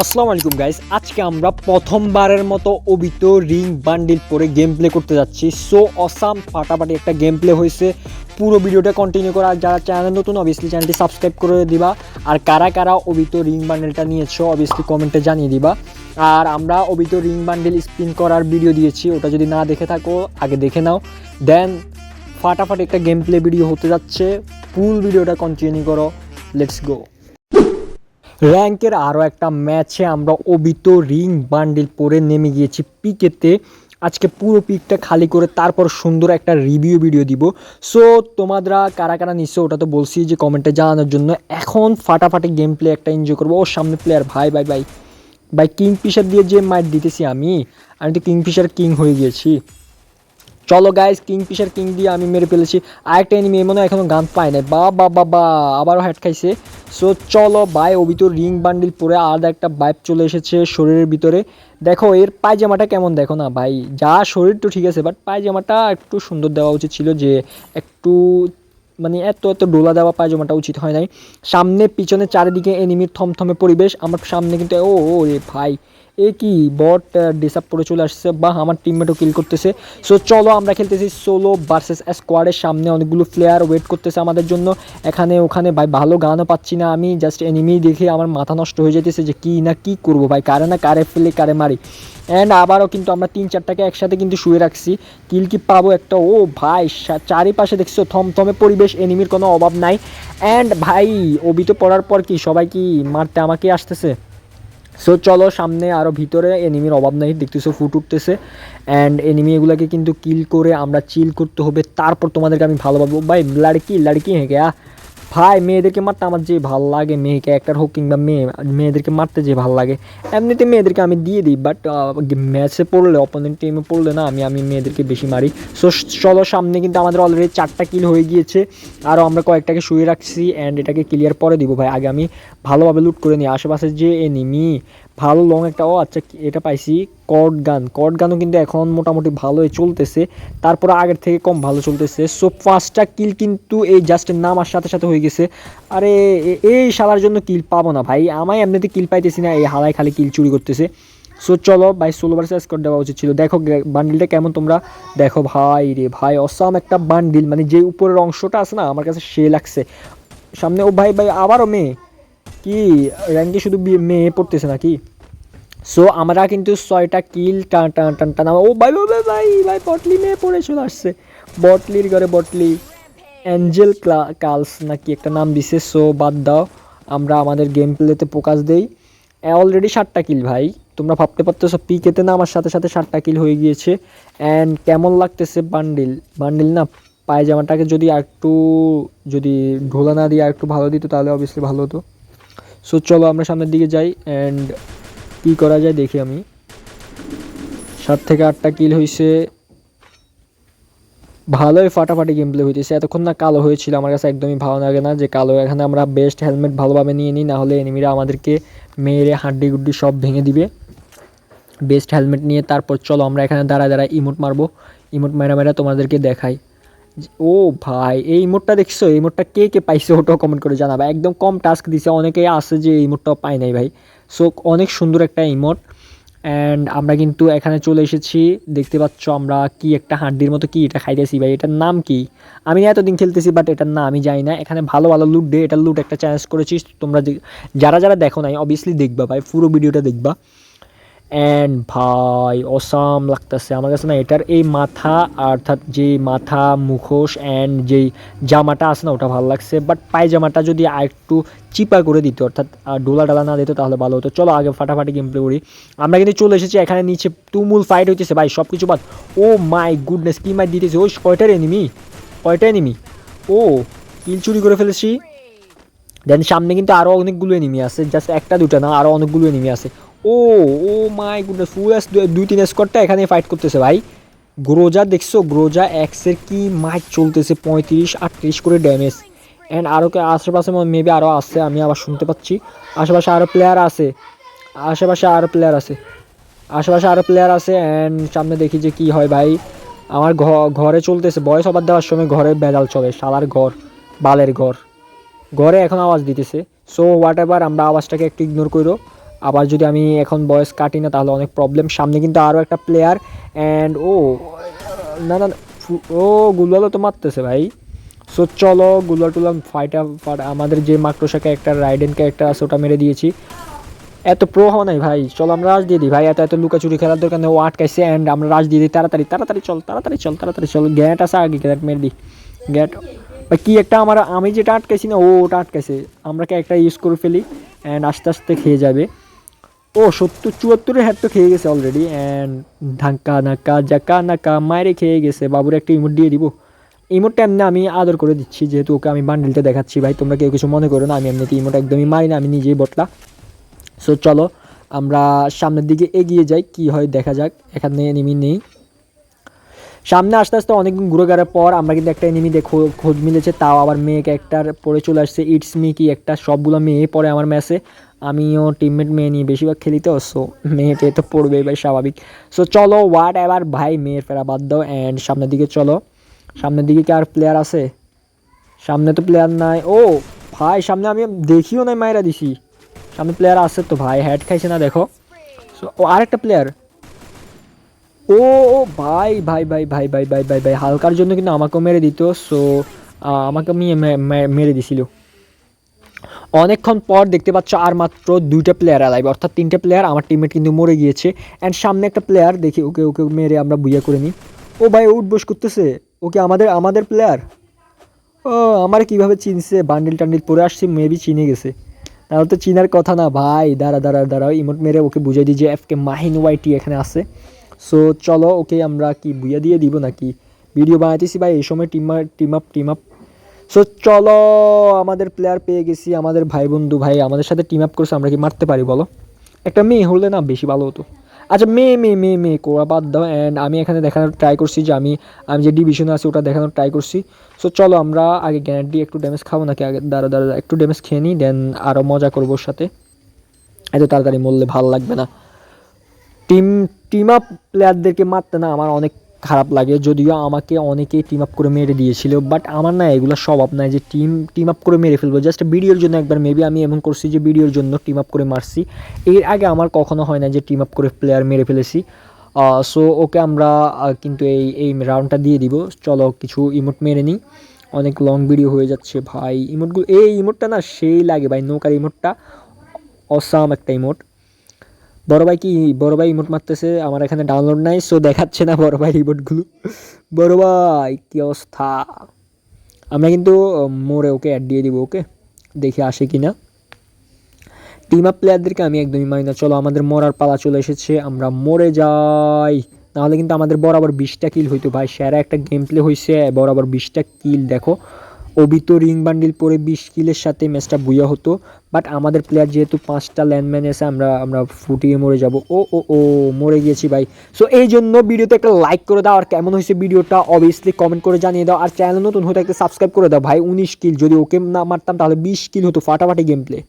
আসসালামু আলাইকুম গাইস, আজকে আমরা প্রথমবারের মতো ওবিত রিং বান্ডিল পরে গেম প্লে করতে যাচ্ছি। সো অসাম ফাটাফাটি একটা গেম প্লে হয়েছে। পুরো ভিডিওটা কন্টিনিউ করা, আর যারা চ্যানেল নতুন অবভিয়াসলি চ্যানেলটি সাবস্ক্রাইব করে দিবা। আর কারা কারা ওবিত রিং বান্ডেলটা নিয়েছো অবভিয়াসলি কমেন্টে জানিয়ে দিবা। আর আমরা ওবিত রিং বান্ডেল স্পিন করার ভিডিও দিয়েছি, ওটা যদি না দেখে থাকো আগে দেখে নাও। দেন ফাটাফাটি একটা গেম প্লে ভিডিও হতে যাচ্ছে, ফুল ভিডিওটা কন্টিনিউ করো। Let's go. র্যাঙ্কের আরও একটা ম্যাচে আমরা ওবিত রিং বান্ডিল পরে নেমে গিয়েছি পিকেতে। আজকে পুরো পিকটা খালি করে তারপর সুন্দর একটা রিভিউ ভিডিও দিব। সো তোমরা কারা কারা নিচ্ছ ওটা তো বলছি যে কমেন্টে জানানোর জন্য। এখন ফাটাফাটি গেম প্লে একটা এনজয় করবো। ওর সামনে প্লেয়ার ভাই ভাই ভাই ভাই কিংফিশার দিয়ে যে মাইট দিতেছি আমি তো কিংফিশার কিং হয়ে গিয়েছি। চলো গাইস, কিংফিশার কিং দিয়ে আমি মেরে ফেলেছি। আরেকটা এনিমি মনে হয় এখনও গান পায় নাই। বা বা বা বা আবারও হেড খাইছে। সো চলো ভাই, ও ভিতর রিং বান্ডিল পরে আলাদা একটা ভাইব চলে এসেছে শরীরের ভিতরে। দেখো এর পায়জামাটা কেমন, দেখো না ভাই, যা শরীর তো ঠিক আছে বাট পায়জামাটা একটু সুন্দর দেওয়া উচিত ছিল, যে একটু মানে এত এত ডোলা দেওয়া পায়জামাটা উচিত হয় নাই। সামনে পিছনে চারিদিকে এনিমির থমথমে পরিবেশ। আমার সামনে কিন্তু ও রে ভাই, এ কি বট ডিসাপ করে চলে আসছে, বা আমার টিমমেটও কিল করতেছে। সো চলো আমরা খেলতেছি সোলো ভার্সেস স্কোয়াডের। সামনে অনেকগুলো প্লেয়ার ওয়েট করতেছে আমাদের জন্য। এখানে ওখানে ভাই ভালো গানও পাচ্ছি না আমি, জাস্ট এনিমি দেখে আমার মাথা নষ্ট হয়ে যেতেছে যে কি না কি করবো ভাই, কারে না কারে ফেলে কারে মারি। অ্যান্ড আবারও কিন্তু আমরা 3-4টাকে একসাথে কিন্তু শুয়ে রাখছি। কিল কি পাবো একটা? ও ভাই চারিপাশে দেখছো থমথমে পরিবেশ, এনিমির কোনো অভাব নাই। অ্যান্ড ভাই ওবিতে পড়ার পর কি সবাই কি মারতে আমাকে আসতেছে। সো চলো সামনে আরও ভিতরে এনিমির অভাব নাই, দেখতেছো ফুট উঠতেছে। অ্যান্ড এনিমি এগুলোকে কিন্তু কিল করে আমরা চিল করতে হবে, তারপর তোমাদেরকে আমি ভালোভাবে ভাই লাড়কি হ্যাঁ গা ভাই। মেয়েদেরকে মারতে আমার যে ভালো লাগে, মেয়ে ক্যারেক্টার হোক কিংবা মেয়েদেরকে মারতে যে ভালো লাগে। এমনিতে মেয়েদেরকে আমি দিয়ে দিই, বাট ম্যাচে পড়লে অপোনেন্ট টিমে পড়লে না, আমি মেয়েদেরকে বেশি মারি। সো চলো সামনে কিন্তু আমাদের অলরেডি 4টা কিল হয়ে গিয়েছে, আরও আমরা কয়েকটাকে শুয়ে রাখছি। অ্যান্ড এটাকে ক্লিয়ার পরে দিব ভাই, আগে আমি ভালোভাবে লুট করে নিই আশেপাশে যে এনিমি। ভালো লং একটা, ও আচ্ছা এটা পাইছি কর্ড গানও কিন্তু এখন মোটামুটি ভালোই চলতেছে, তারপরে আগের থেকে কম ভালো চলতেছে। সো 5টা কিল কিন্তু এই জাস্ট নামার সাথে সাথে হয়ে গেছে। আরে এই শালার জন্য কিল পাবো না ভাই, আমায় এমনিতে কিল পাইতেছি না, এই হালায় খালি কিল চুরি করতেছে। সো চলো ভাই সোলো ভার্সেস স্কোয়াড দেওয়া উচিত ছিল। দেখো বান্ডিলটা কেমন তোমরা দেখো ভাই রে ভাই, অসাম একটা বান্ডিল, মানে যে উপরের অংশটা আছে না আমার কাছে সে লাগছে। সামনে ও ভাই ভাই আবারও মেয়ে, কি র্যাঙ্কে শুধু মেয়ে পড়তেছে নাকি? সো আমরা কিন্তু 6টা কিল টানা। ও ভাই ভাই ভাই ভাই ভাই বটলি মেয়ে পড়ে চলে আসছে। বটলির ঘরে বটলি, অ্যাঞ্জেল কালস নাকি একটা নাম দিছে। সো বাদ দাও, আমরা আমাদের গেম প্লেতে ফোকাস দেই। অলরেডি 7টা কিল ভাই, তোমরা ভাবতে পারতেছো পিকেতে না আমার সাথে সাথে 7টা কিল হয়ে গিয়েছে। অ্যান্ড কেমন লাগতেছে বান্ডিল না, পায়জামাটাকে যদি একটু যদি ঢোলা না দিয়ে একটু ভালো দিত তাহলে অবভিয়াসলি ভালো হতো। সো চলো আমরা সামনের দিকে যাই। অ্যান্ড কী করা যায় দেখি আমি। 7 থেকে 8টা কিল হয়েছে, ভালোই ফাটাফাটি গেম প্লে হইতেছে। এতক্ষণ না কালো হয়েছিল, আমার কাছে একদমই ভালো লাগে না যে কালো। এখানে আমরা বেস্ট হেলমেট ভালোভাবে নিয়ে নিই, নাহলে এনিমিরা আমাদেরকে মেরে হাড্ডি গুড্ডি সব ভেঙে দিবে। বেস্ট হেলমেট নিয়ে তারপর চলো আমরা এখানে দাঁড়ায় ইমোট মারবো। ইমোট মেরা তোমাদেরকে দেখাই। ও ভাই এই ইমোটটা দেখছো, এই ইমোটটা কে কে পাইছে ওটাও কমেন্ট করে জানাবে। একদম কম টাস্ক দিছে, অনেকেই আছে যে এই ইমোটটাও পায় নাই ভাই। সো অনেক সুন্দর একটা ইমোট। অ্যান্ড আমরা কিন্তু এখানে চলে এসেছি, দেখতে পাচ্ছ আমরা কি একটা হাড্ডির মতো কি এটা খাইতেছি ভাই, এটার নাম কি? আমি এতদিন খেলতেছি বাট এটার নাম আমি জানি না। এখানে ভালো ভালো লুট দে, এটার লুট একটা চ্যালেঞ্জ করেছিস তোমরা, যারা যারা দেখো নাই অবভিয়াসলি দেখবা ভাই, পুরো ভিডিওটা দেখবা। অ্যান্ড ভাই অসাম লাগতেছে আমার কাছে না এটার এই মাথা, অর্থাৎ যে মাথা মুখোশ অ্যান্ড যেই জামাটা আছে না ওটা ভালো লাগছে। বাট পায়জামাটা যদি আর একটু চিপা করে দিত, অর্থাৎ ডোলা ডালা না দিত তাহলে ভালো হতো। চলো আগে ফাটাফাটি গেম প্লে করি। আমরা কিন্তু চলে এসেছি এখানে, নিচে তুমুল ফাইট হইতেছে ভাই, সব কিছু বাদ। ও মাই গুডনেস, কি মাই দিতেছে, ওই কয়টার এনিমি, ও কিল চুরি করে ফেলেছি। দেন সামনে কিন্তু আরও অনেকগুলো এনিমি আছে, জাস্ট একটা দুটা না, আরও অনেকগুলো এনিমি আছে। ও ও মাই গুডনেস, ফুল 2-3 স্কোয়াডটা এখানে ফাইট করতেছে ভাই। গ্রোজা দেখছো, গ্রোজা এক্সের কি মাইক চলতেছে, 35-38 করে ড্যামেজ। অ্যান্ড আরও আশেপাশে মেবি আরও আছে, আমি আবার শুনতে পাচ্ছি আশেপাশে আরও প্লেয়ার আছে। অ্যান্ড সামনে দেখি যে কি হয় ভাই। আমার ঘরে চলতেছে বয়স আবার দেওয়ার সময় ঘরে বেড়াল চলে, শালার ঘর, বালের ঘরে এখন আওয়াজ দিতেছে। সো হোয়াট এভার, আমরা আওয়াজটাকে একটু ইগনোর করো। আবার যদি আমি এখন বয়স কাটি না তাহলে অনেক প্রবলেম। সামনে কিন্তু আরও একটা প্লেয়ার অ্যান্ড না না ও গুলালো তো মারতেছে ভাই। সো চলো গুলাল টুলাম আমাদের যে মাকড়সা ক্যারেক্টার রাইডেন ক্যারেক্টার আছে ওটা মেরে দিয়েছি। এত প্রো হওয়া নাই ভাই, চলো আমরা রাশ দিয়ে দিই ভাই, এত লুকাচুরি খেলার দরকার নেই। ও আটকাইছে অ্যান্ড আমরা রাশ দিয়ে দিই, তাড়াতাড়ি তাড়াতাড়ি চল তাড়াতাড়ি চল তাড়াতাড়ি চল। গ্যাট আছে আগে, গ্যাট মেরে দিই। গ্যাট বা কি একটা আমি যেটা আটকাইছি না ওটা আটকাইছে, আমরা একটা ইউজ করে ফেলি অ্যান্ড আস্তে আস্তে খেয়ে যাবে। ও 70-74 হেড তো খেয়ে গেছে অলরেডি অ্যান্ড ধাক্কা নাকা জাকা নাকা মায়েরে খেয়ে গেছে। বাবুর একটা ইমোট দিয়ে দিব। ইমোটটা এমনি আমি আদর করে দিচ্ছি যেহেতু ওকে আমি বান্ডেলটা দেখাচ্ছি ভাই, তোমরা কেউ কিছু মনে করো না, আমি এমনিতে ইমোট একদমই মারি না, আমি নিজেই বটলা। সো চলো আমরা সামনের দিকে এগিয়ে যাই, কি হয় দেখা যাক। এখানে এনিমি নেই, সামনে আস্তে আস্তে অনেকদিন ঘুরে গেড়ার পর আমরা কিন্তু একটা এনিমি খোঁজ মিলেছে, তাও আবার মেয়ে ক্যারেক্টার পরে চলে আসছে। ইটস মি কি একটা, সবগুলো মেয়ে পড়ে আমার ম্যাচে, আমিও টিমমেট মেয়ে নিয়ে বেশিরভাগ খেলি তো, সো মেয়ে টেয়ে তো পড়বেই ভাই স্বাভাবিক। সো চলো হোয়াট এভার ভাই, মেয়ের ফেরা বাদ দাও অ্যান্ড সামনের দিকে চলো। সামনের দিকে কি আর প্লেয়ার আছে? সামনে তো প্লেয়ার নাই। ও ভাই সামনে আমি দেখিও নাই, মায়েরা দিছি। সামনে প্লেয়ার আছে তো ভাই, হেড খাইছে না দেখো। সো ও আরেকটা প্লেয়ার। ও ও ভাই ভাই ভাই ভাই ভাই ভাই ভাই ভাই হালকার জন্য কিন্তু আমাকেও মেরে দিত। সো আমাকে মেরে দিছিল। অনেকক্ষণ পর দেখতে পাচ্ছ আর মাত্র 2টা প্লেয়ার অ্যালাইভ, অর্থাৎ 3টে প্লেয়ার। আমার টিমমেট কিন্তু মরে গিয়েছে অ্যান্ড সামনে একটা প্লেয়ার, দেখি ওকে ওকে মেরে আমরা বুইয়া করে নিই। ও ভাই উঠবোস করতেছে, ওকে আমাদের প্লেয়ার। ও আমার কীভাবে চিনছে, বান্ডিল টান্ডিল পরে আসছি, মেবি চিনে গেছে, তাহলে তো চিনার কথা না ভাই। দাঁড়াও ইমোট মেরে ওকে বুঝাই দিই যে এফকে মাহিন ওয়াইটি এখানে আছে। সো চলো ওকে আমরা কি বুইয়া দিয়ে দিব নাকি, ভিডিও বানাইতেছি ভাই এই সময় টিম আপ। সো চলো আমাদের প্লেয়ার পেয়ে গেছি, আমাদের ভাই বন্ধু ভাই আমাদের সাথে টিম আপ করছে, আমরা কি মারতে পারি বলো? একটা মেয়ে হলে না বেশি ভালো হতো। আচ্ছা মেয়ে কোয়া বাদ দাও অ্যান্ড আমি এখানে দেখানোর ট্রাই করছি যে আমি যে ডিভিশনে আছি ওটা দেখানোর ট্রাই করছি। সো চলো আমরা আগে গ্যানেট দিয়ে একটু ড্যামেজ খাবো নাকি, আগে দাঁড়া একটু ড্যামেজ খেয়ে নিই, দেন আরও মজা করবো ওর সাথে। এত তাড়াতাড়ি মরলে ভালো লাগবে না। টিম আপ প্লেয়ারদেরকে মারতে না আমার অনেক খারাপ লাগে, যদিও আমাকে অনেকেই টিম আপ করে মেরে দিয়েছিল, বাট আমার না এগুলো স্বভাব নাই যে টিম আপ করে মেরে ফেলবো। জাস্ট ভিডিওর জন্য একবার মেবি আমি এমন করছি যে ভিডিওর জন্য টিম আপ করে মারছি, এর আগে আমার কখনো হয় না যে টিম আপ করে প্লেয়ার মেরে ফেলেছি। সো ওকে আমরা কিন্তু এই রাউন্ডটা দিয়ে দিব। চলো কিছু ইমোট মেরে নিই, অনেক লং ভিডিও হয়ে যাচ্ছে ভাই। ইমোটগুলো এই ইমোটটা না সেই লাগে ভাই, নৌকার ইমোটটা অসাম একটা ইমোট। বড় ভাই ইমোট মারতেছে, আমার এখানে ডাউনলোড নাই সো দেখাচ্ছে না বড় ভাই ইমোটগুলো। বড় ভাই কী অবস্থা? আমরা কিন্তু মোড়ে ওকে অ্যাড দিয়ে দিব, ওকে দেখে আসে কি না। টিম আপ প্লেয়ারদেরকে আমি একদমই মানি না। চলো আমাদের মরার পালা চলে এসেছে, আমরা মরে যাই, নাহলে কিন্তু আমাদের বরাবর 20টা কিল হইতো ভাই। সেরা একটা গেম প্লে হয়েছে, বরাবর 20টা কিল। দেখো অবিতো রিং বান্ডিল পরে 20 কিলের সাথে ম্যাচটা বুইয়া হতো, বাট আমাদের প্লেয়ার যেহেতু 5টা ল্যান্ডম্যান এসে আমরা ফুটিয়ে মরে যাব। ও মরে গিয়েছি ভাই। সো এই জন্য ভিডিওতে একটা লাইক করে দাও, আর কেমন হয়েছে ভিডিওটা অবভিয়াসলি কমেন্ট করে জানিয়ে দাও, আর চ্যানেল নতুন হয়ে থাকলে সাবস্ক্রাইব করে দাও ভাই। 19 কিল, যদি ওকে না মারতাম তাহলে 20 কিল হতো, ফাটাফাটি গেম প্লে।